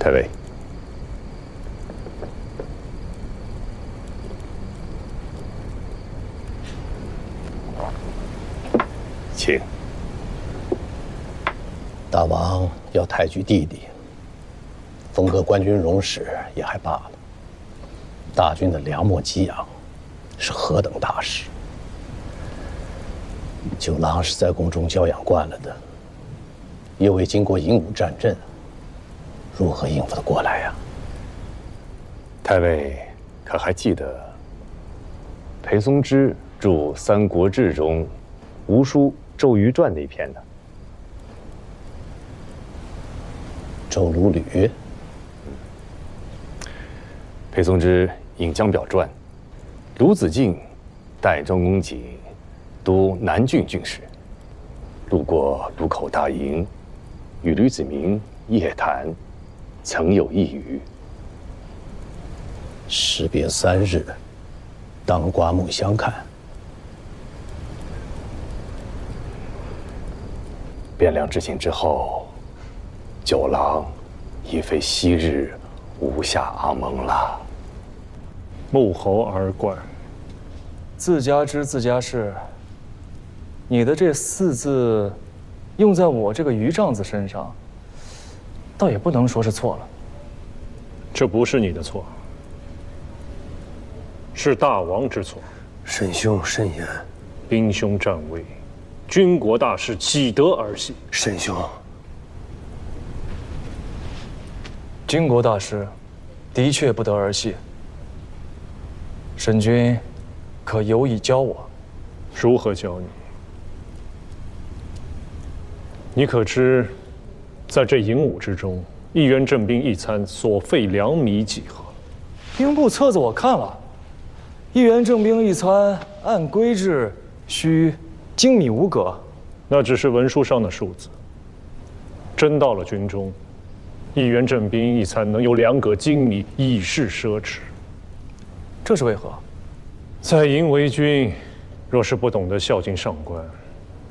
太尉，请。大王要抬举弟弟，封个官军荣使也还罢了，大军的粮秣给养是何等大事。九郎是在宫中教养惯了的，又未经过营武战阵，如何应付得过来呀？太尉可还记得裴松之著《三国志》中吴书《周瑜传》那一篇呢？周鲁吕。裴松之引江表传，卢子敬带庄公瑾督南郡郡事，路过卢口大营，与吕子明夜谈，曾有一语。时别3日，当刮目相看。汴梁之chiến之后，九郎已非昔日无下阿蒙了。穆侯尔管，自家知自家事。你的这4字，用在我这个余丈子身上，倒也不能说是错了。这不是你的错，是大王之错。沈兄慎言，兵凶战危，军国大事岂得儿戏？沈兄，军国大事，的确不得儿戏。沈君，可有以教我？如何教你？你可知，在这营伍之中，一员镇兵一餐所费粮米几何？兵部册子我看了，一员正兵一餐，按规制需精米5葛。那只是文书上的数字。真到了军中，一员镇兵一餐能有2葛精米，已是奢侈。这是为何？在营为军，若是不懂得孝敬上官，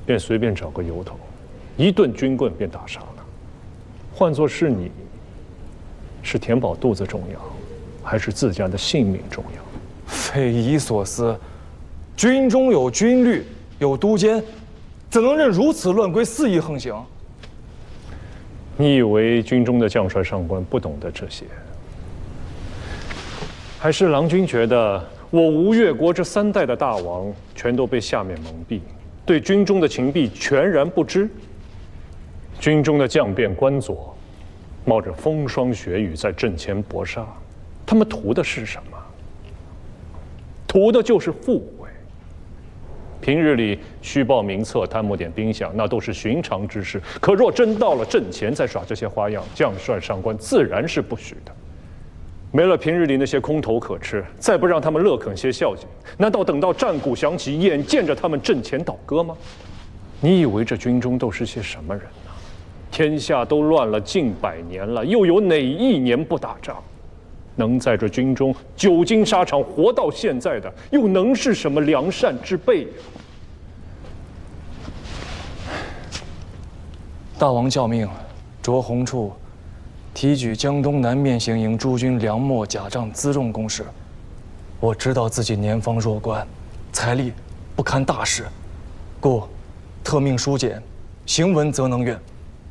便随便找个由头，一顿军棍便打杀了。换作是你，是填饱肚子重要，还是自家的性命重要？匪夷所思！军中有军律，有督监，怎能任如此乱规肆意横行？你以为军中的将帅上官不懂得这些？还是郎君觉得我吴越国这3代的大王全都被下面蒙蔽，对军中的情弊全然不知？军中的将变官佐，冒着风霜雪雨在阵前搏杀，他们图的是什么？图的就是富贵。平日里虚报名册、贪慕点兵饷，那都是寻常之事。可若真到了阵前再耍这些花样，将帅上官自然是不许的。没了平日里那些空头可吃，再不让他们乐肯些孝敬，难道等到战鼓响起，眼见着他们阵前倒戈吗？你以为这军中都是些什么人呢？天下都乱了近100年了，又有哪一年不打仗？能在这军中久经沙场活到现在的，又能是什么良善之辈呀？大王教命，着鸿处提举江东南面行营诸军粮秣甲仗辎重公事。我知道自己年方弱冠，财力不堪大事，故特命书简，行文则能院，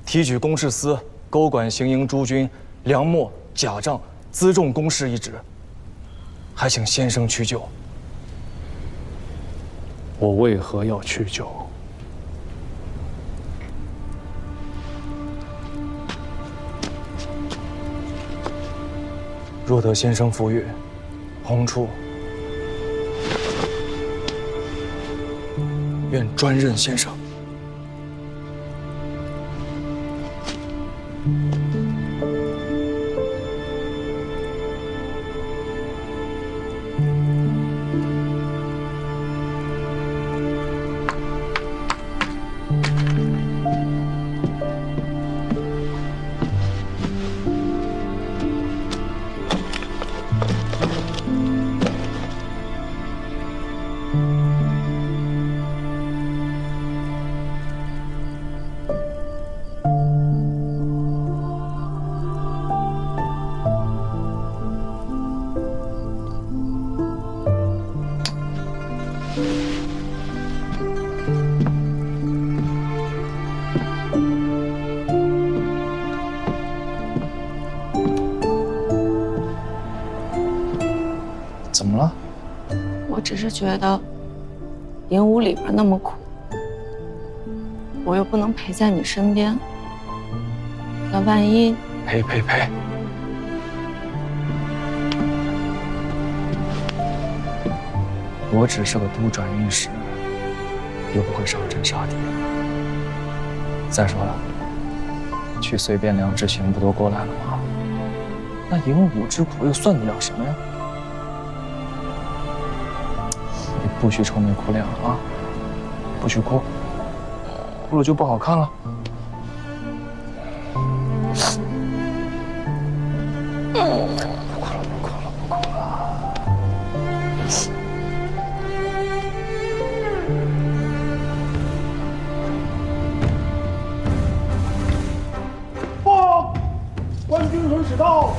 提举公事司勾管行营诸军粮秣甲仗辎重公事一职，还请先生屈就。我为何要屈就？若得先生赴粤，鸿处愿专任先生。怎么了？我只是觉得营屋里边那么苦，我又不能陪在你身边，那万一……陪。我只是个都转运使，又不会上阵杀敌。再说了，去随便梁志行不都过来了吗？那营武之苦又算得了什么呀？你不许愁眉苦脸了啊！不许哭，哭了就不好看了。不哭了。报，官军轮使到。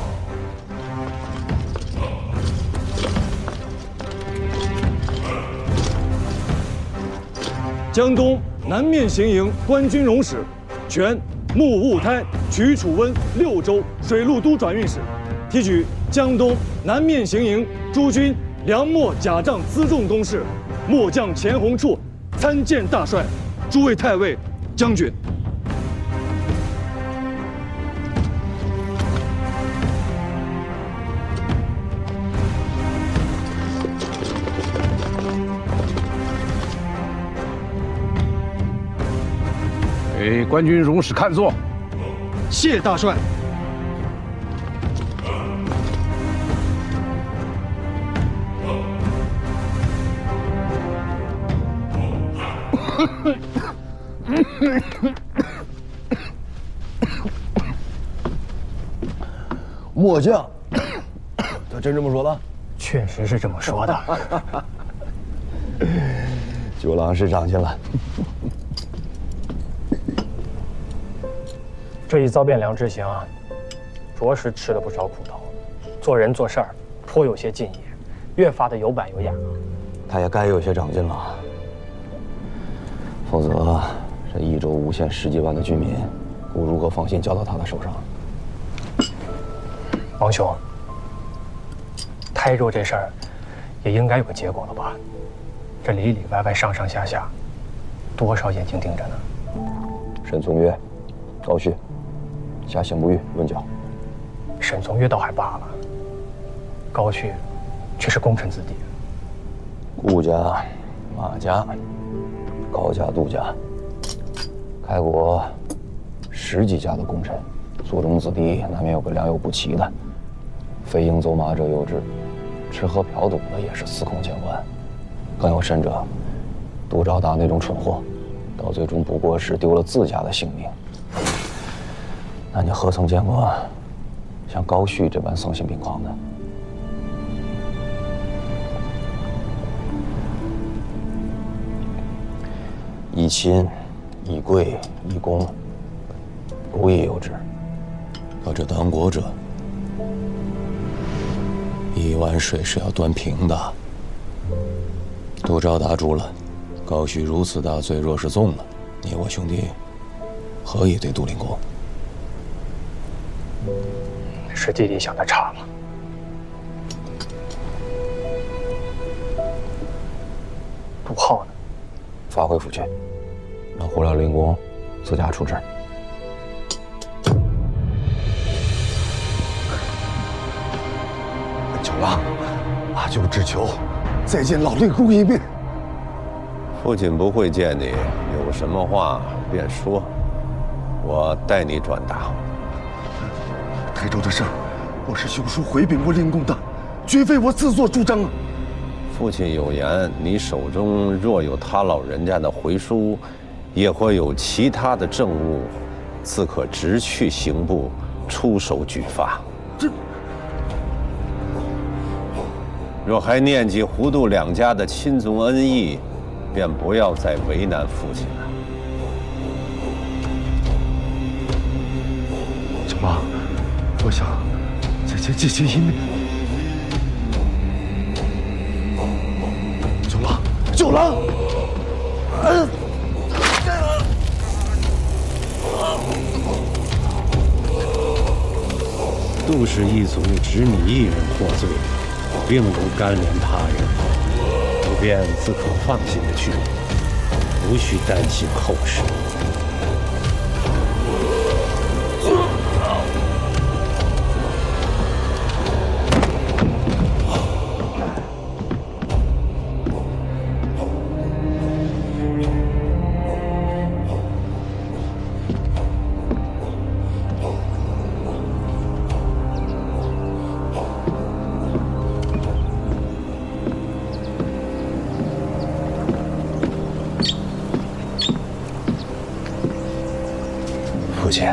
江东南面行营官军容使，全木务胎瞿楚温6州水陆都转运使，提举江东南面行营诸军粮秣甲仗辎重工事，末将钱弘处参见大帅，诸位太尉、将军。给官军容使看座。谢大帅。末将，他真这么说的？确实是这么说的。九郎是长进了。这一遭变梁之行，着实吃了不少苦头，做人做事儿颇有些敬业，越发的有板有眼了。他也该有些长进了，否则这益州无限10几万的居民，我如何放心交到他的手上？王兄，台州这事儿也应该有个结果了吧？这里里外外上上下下，多少眼睛盯着呢？沈从约、高旭下刑部狱论剿。沈从约倒还罢了，高旭却是功臣子弟。顾家、马家、高家、杜家，开国10几家的功臣，族中子弟难免有个良莠不齐的，飞鹰走马者有之，吃喝嫖赌的也是司空见惯。更有甚者，杜兆达那种蠢货，到最终不过是丢了自家的性命。那你何曾见过像高旭这般丧心病狂的？以亲、以贵、以公，古已有之。可这当国者，一碗水是要端平的。杜兆达诛了，高旭如此大罪，若是纵了，你我兄弟何以对杜林公？是弟弟想的差了。杜浩呢？发回府去，让胡辽林公自家处置。九郎，阿舅只求再见老令公一面。父亲不会见你，有什么话便说，我代你转达。台州的事儿，我是兄叔回禀过令公的，绝非我自作主张啊。父亲有言，你手中若有他老人家的回书，也或有其他的政务，自可直去刑部出手举发。这若还念及胡杜两家的亲族恩义，便不要再为难父亲了。九郎，我想再见姐姐一面。九郎，杜氏一族只你一人获罪，令公干连他人，不便自可放心的去，无需担心后事。父亲，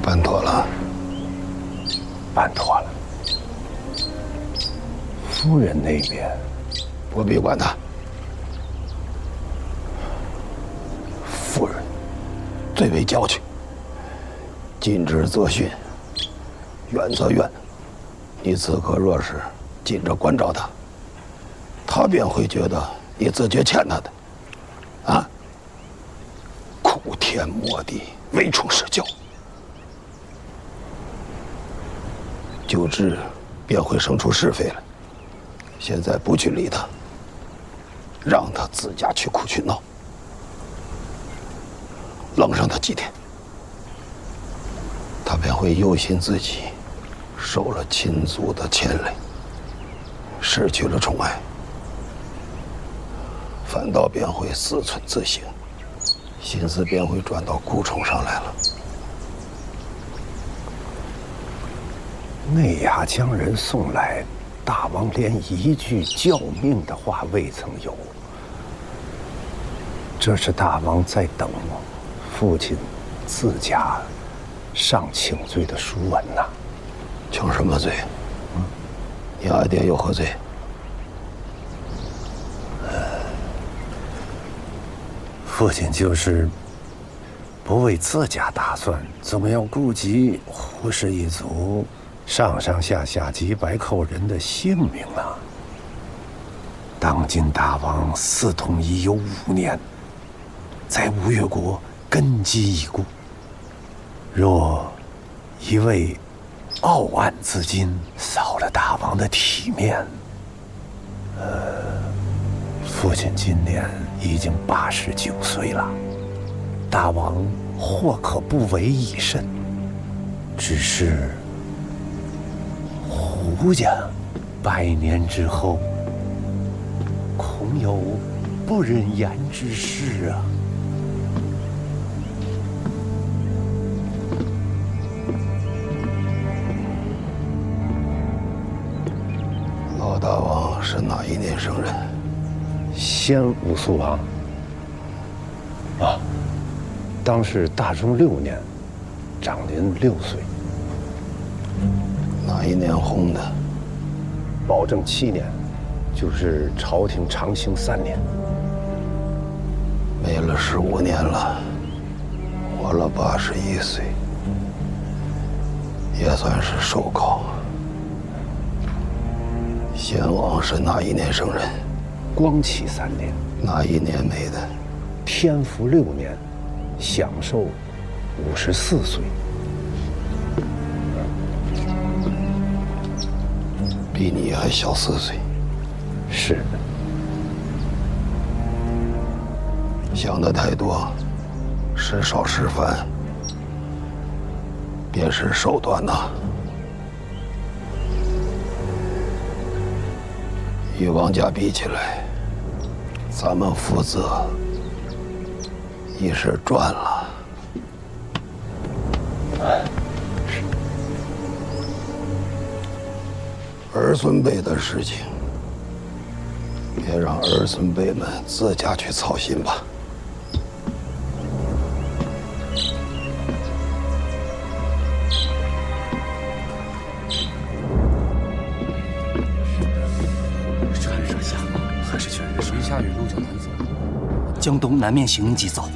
办妥了，办妥了。夫人那边，不必管他。夫人最为娇气，近之则训，远则怨。你此刻若是紧着关照他，他便会觉得你自觉欠他的，啊。苦天磨地，唯宠是教，久之便会生出是非来。现在不去理他，让他自家去哭去闹，冷上他几天，他便会忧心自己受了亲族的牵累，失去了宠爱，反倒便会自忖自省。心思便会转到顾宠上来了。内衙将人送来，大王连一句教命的话未曾有。这是大王在等父亲自家上请罪的书文呐。请什么罪？你二爹有何罪？父亲就是不为自家打算，总要顾及胡氏一族上上下下几百口人的性命啊！当今大王嗣统已有5年，在吴越国根基已固，若一味傲岸自矜，扫了大王的体面，父亲今年已经89岁了，大王或可不为已甚。只是胡家100年之后，恐有不忍言之事啊。老大王是哪一年生人？先武肃王啊，当是大中6年，长您6岁。哪一年薨的？保正7年，就是朝廷长兴3年。没了15年了，活了81岁，也算是寿高。先王是哪一年生人？光启3年。哪一年没的？天福6年，享寿54岁。比你还小4岁。是。想的太多，时少时烦，便是手段呐。与王家比起来，咱们父子已是赚了。儿孙辈的事情，别让儿孙辈们自家去操心吧。江东南面行营急走。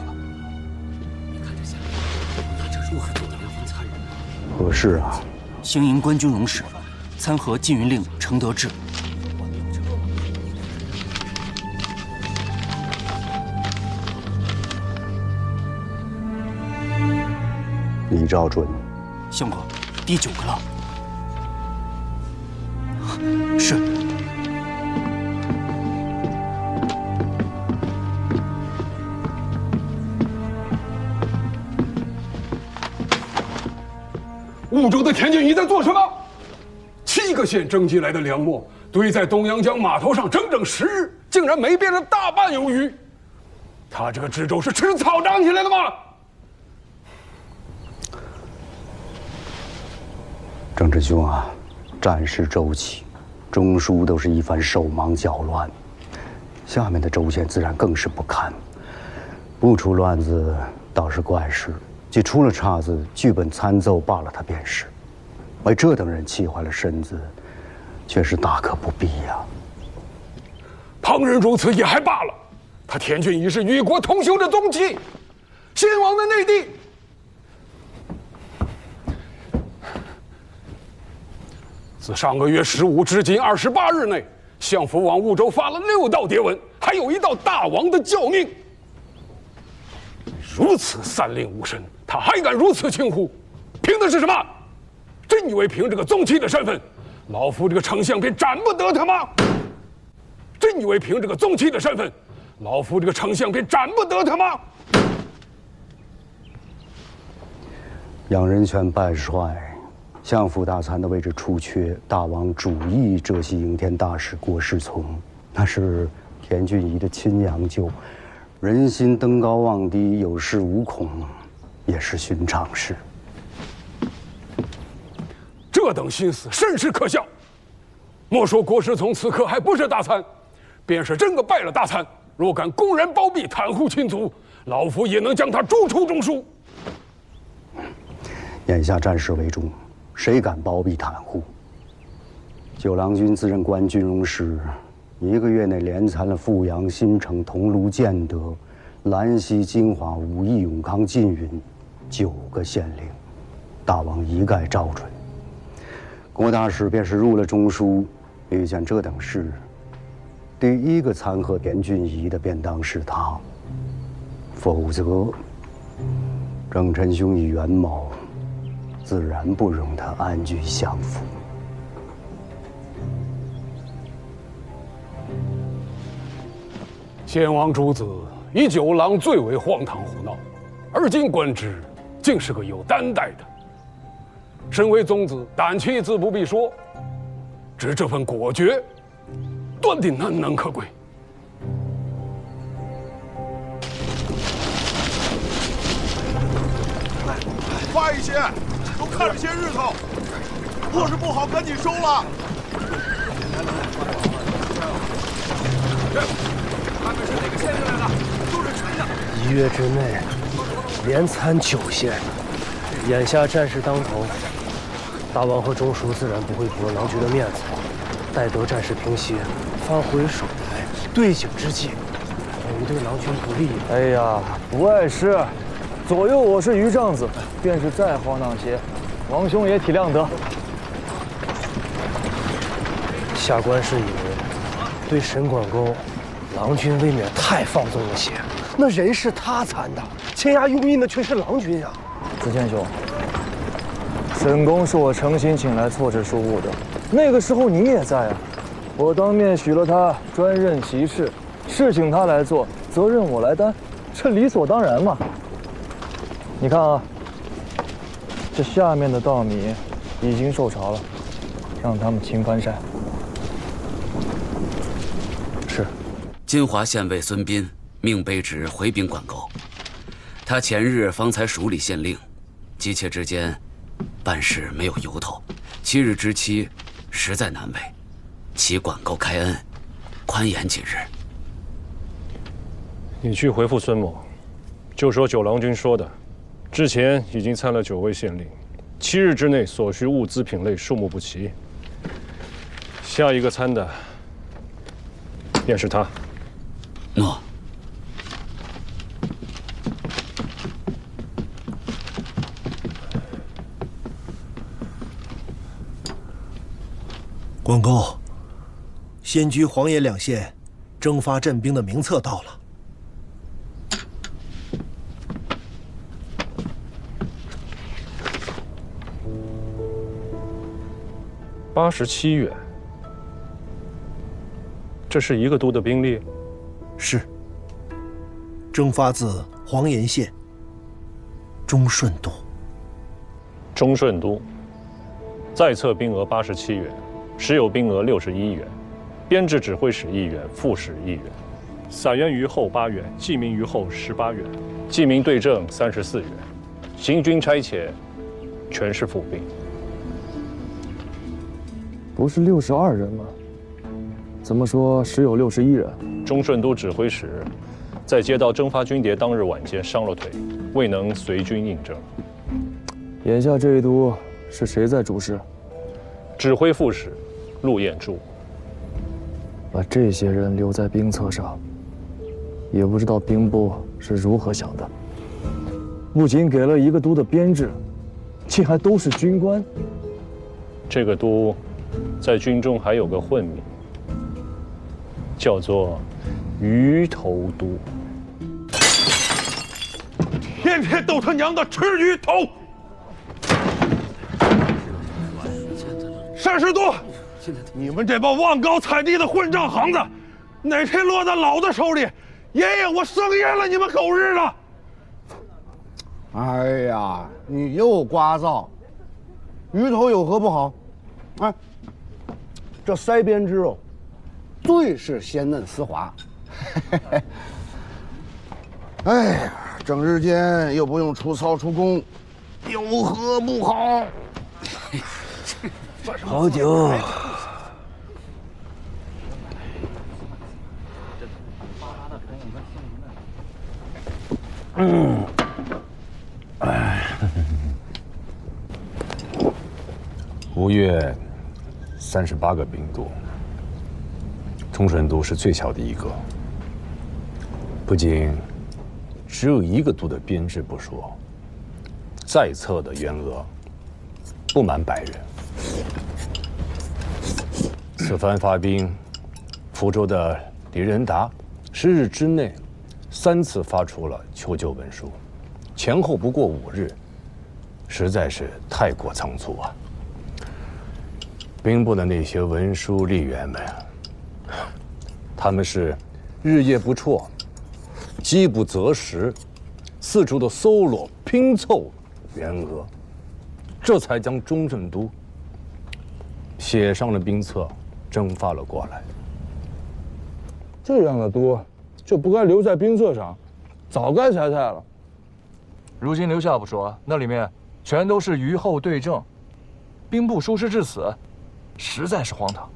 何事啊？行营官军容使参合禁运令承德志。你照准。相公，第9个了。婺州的田俊仪在做什么？7个县征集来的粮秣堆在东阳江码头上整整10日，竟然没变了大半有余。他这个知州是吃草长起来的吗？郑真兄啊，战事周期，中枢都是一番手忙脚乱，下面的州县自然更是不堪。不出乱子倒是怪事，既出了岔子，剧本参奏罢了，他便是。为这等人气坏了身子，却是大可不必呀。旁人如此也还罢了，他田俊仪是与国同修的宗戚，先王的内弟。自上个月15至今28日内，相府往婺州发了6道牒文，还有1道大王的教命。如此三令五申，他还敢如此轻忽，凭的是什么？真以为凭这个宗戚的身份，老夫这个丞相便斩不得他吗？真以为凭这个宗戚的身份，老夫这个丞相便斩不得他吗？杨仁泉拜帅，相府大参的位置出缺，大王主意浙西营田大使郭世从，那是田俊仪的亲娘舅，人心登高望低，有恃无恐，也是寻常事。这等心思甚是可笑。莫说郭世从此刻还不是大参，便是真个败了大参，若敢公然包庇袒护亲族，老夫也能将他逐出中枢。眼下战事为重，谁敢包庇袒护？九郎君自任官军容使，1个月内连参了富阳、新城、桐庐、建德、兰溪、金华、武义、永康、缙云9个县令，大王一概照准。郭大使便是入了中书，遇见这等事，第1个参劾田俊仪的便当是他，否则郑臣兄以元谋，自然不容他安居相府。先王主子以9郎最为荒唐胡闹，而今观之，竟是个有担待的。身为宗子，胆气自不必说，只这份果决，断定难能可贵。快一些，都看着些日子，货是不好，赶紧收了。他们是哪个县令来的？都是谁呀？1月之内，连参9县。眼下战事当头，大王和中书自然不会驳了郎君的面子。待得战事平息，发回首台，对景之计，免于对郎君不利。哎呀，不碍事，左右我是余丈子，便是再荒唐些，王兄也体谅得。下官是以为，对沈管公，郎君未免太放纵了些。那人是他参的，签押用印的却是郎君呀。子健兄，沈公是我诚心请来错置书务的，那个时候你也在啊。我当面许了他专任其事，事请他来做，责任我来担，这理所当然嘛。你看啊，这下面的稻米已经受潮了，让他们勤翻晒。是。金华县尉孙斌命卑职回禀管沟，他前日方才署理县令，急切之间，办事没有由头，7日之期，实在难为，祈管沟开恩，宽延几日。你去回复孙某，就说9郎君说的，之前已经参了9位县令，7日之内所需物资品类数目不齐，下一个参的便是他。诺。管沟，仙居、黄野2县征发镇兵的名册到了。87员，这是一个都的兵力？是。征发自黄岩县中顺都。中顺都，在册兵额87员，实有兵额61员，编制指挥使1员，副使1员，散员余后8员，记名余后18员，记名对正34员，行军差遣全是副兵。不是62人吗？怎么说实有61人？忠顺都指挥使在接到征发军牒当日晚间伤了腿，未能随军应征。眼下这一都是谁在主事？指挥副使陆彦柱。把这些人留在兵册上，也不知道兵部是如何想的。不仅给了一个都的编制，竟还都是军官。这个都在军中还有个混名，叫做鱼头都。天天都他娘的吃鱼头！单师都，你们这帮望高踩低的混账行子，哪天落到老子手里，爷爷我生厌了你们狗日的！哎呀，你又聒噪，鱼头有何不好？哎，这腮边之肉，最是鲜嫩丝滑。哎呀，整日间又不用出操出工，有何不好？好酒。吴越38个兵都，忠顺都是最小的一个。不仅只有一个都的编制不说，在册的员额不满100人。此番发兵，福州的李仁达10日之内3次发出了求救文书，前后不过5日，实在是太过仓促啊！兵部的那些文书吏员们，他们是日夜不辍，饥不择食，四处的搜罗拼凑员额，这才将忠顺都写上了兵册，征发了过来。这样的都就不该留在兵册上，早该裁了。如今留下不说，那里面全都是余后对证，兵部疏失至此，实在是荒唐。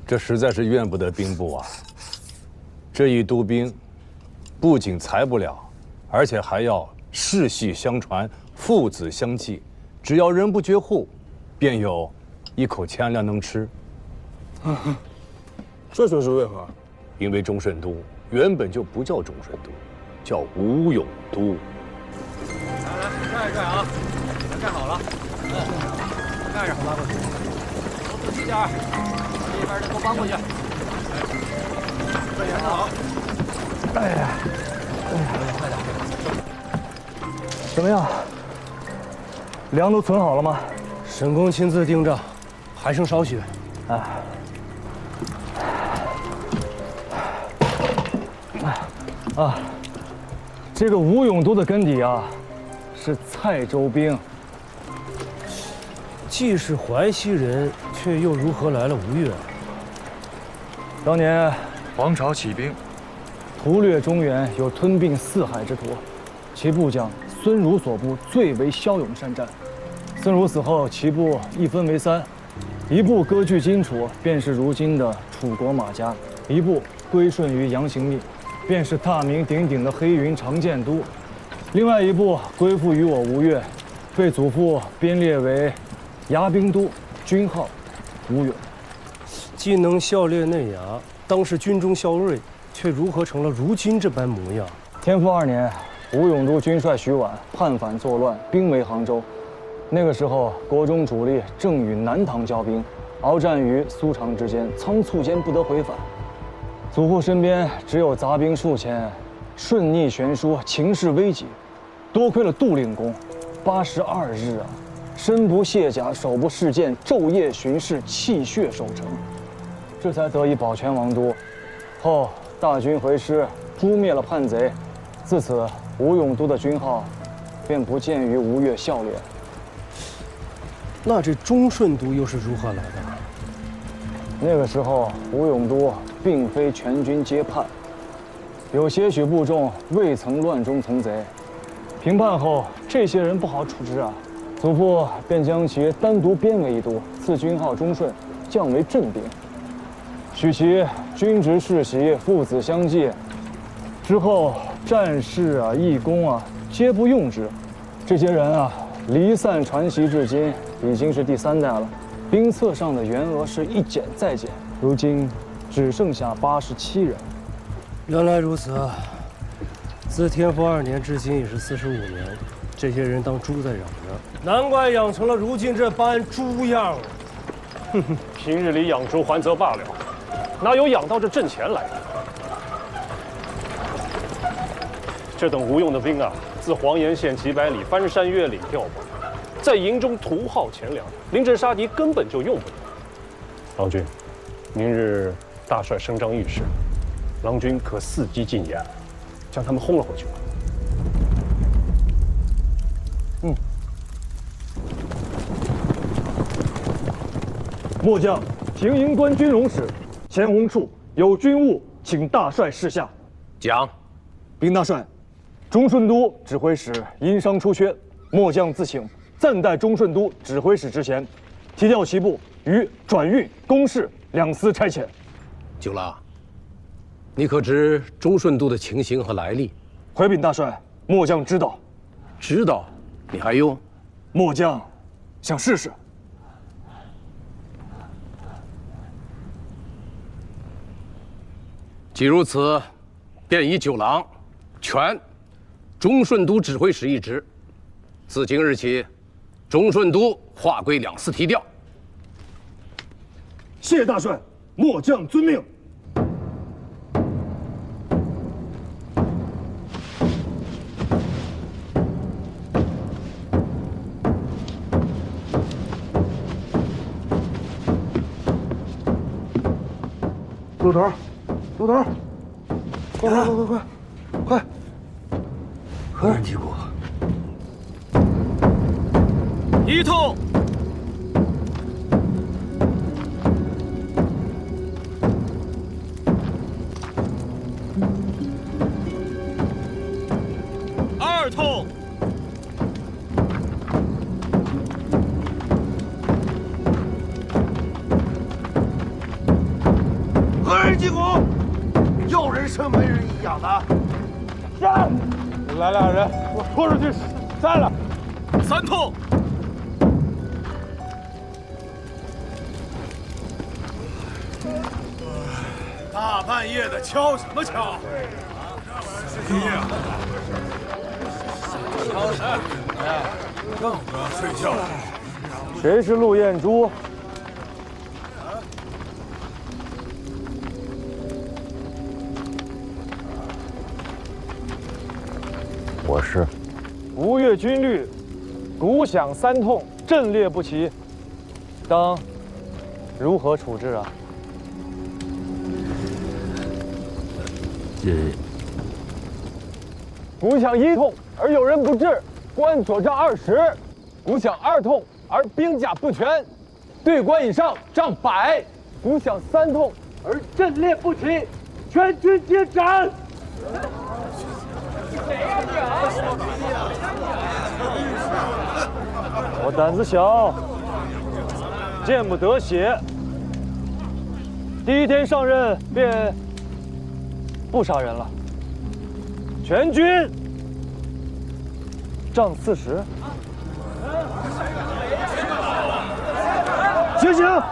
这实在是怨不得兵部啊！这一都兵，不仅裁不了，而且还要世系相传，父子相继，只要人不绝户，便有一口钱粮能吃。这就是为何？因为忠顺都原本就不叫忠顺都，叫吴永都。来，盖一盖啊！盖好了，盖上，拉过去，都仔细点，这边的都搬过去。这沿着好。哎呀，快点！怎么样？粮都存好了吗？沈公亲自盯着，还剩少许。这个吴永都的根底啊，是蔡州兵。既是淮西人，却又如何来了吴越？当年黄巢起兵，屠掠中原，有吞并四海之图。其部将孙儒所部最为骁勇善战。孙儒死后，其部一分为3，一部割据荆楚，便是如今的楚国马家；一部归顺于杨行密，便是大名鼎鼎的黑云长剑都；另外一部归附于我吴越，被祖父编列为牙兵都，军号吴永。既能校猎内牙，当是军中校锐，却如何成了如今这般模样？天复2年，吴永都军帅徐婉叛反作乱，兵围杭州。那个时候，国中主力正与南唐交兵，鏖战于苏常之间，仓促间不得回返。祖父身边只有杂兵数千，顺逆悬殊，情势危急。多亏了杜令公，82日啊，身不卸甲，手不释剑，昼夜巡视，泣血守城，这才得以保全王都。后大军回师，诛灭了叛贼，自此吴永都的军号便不见于吴越校列。那这忠顺都又是如何来的？那个时候，吴永都并非全军皆叛，有些许部众未曾乱中从贼。平叛后，这些人不好处置啊，祖父便将其单独编为一都，赐军号忠顺，降为镇兵，许其军职世袭，父子相继。之后，战士啊、义工啊，皆不用之。这些人啊，离散传习至今，已经是第3代了。兵册上的员额是一减再减，如今只剩下87人。原来如此，自天福2年至今已是45年，这些人当猪在养着，难怪养成了如今这般猪样。哼哼，平日里养猪还则罢了，哪有养到这挣钱来的？这等无用的兵啊，自黄岩县几百里翻山越岭调过来。在营中屠耗钱粮，临阵杀敌根本就用不了。郎君，明日大帅声张御史，郎君可伺机进言，将他们轰了回去吧。末将平营端军容使钱洪处有军务，请大帅示下。讲，禀大帅，忠顺都指挥使因伤出缺，末将自请暂代忠顺都指挥使之衔，提调其部于转运、公事2司差遣。九郎，你可知忠顺都的情形和来历？回禀大帅，末将知道。知道？你还用？末将想试试。既如此，便以九郎权忠顺都指挥使一职。自今日起，忠顺都划归2司提调。谢大帅，末将遵命。陆头，陆头，快！何人击鼓？一通。2通。何人击鼓？有人生没人一样的。站！来2人，我拖出去杀了。3通。大半夜的敲什么敲？更不要睡觉。谁是陆彦珠？我是。吴越军律，鼓响3通，阵列不齐，当如何处置啊？鼓响1通而有人不至，关左帐20；鼓响2通而兵甲不全，队官以上帐100；鼓响3通而阵列不齐，全军皆斩。我胆子小，见不得血。第1天上任便不杀人了。全军杖40。行行。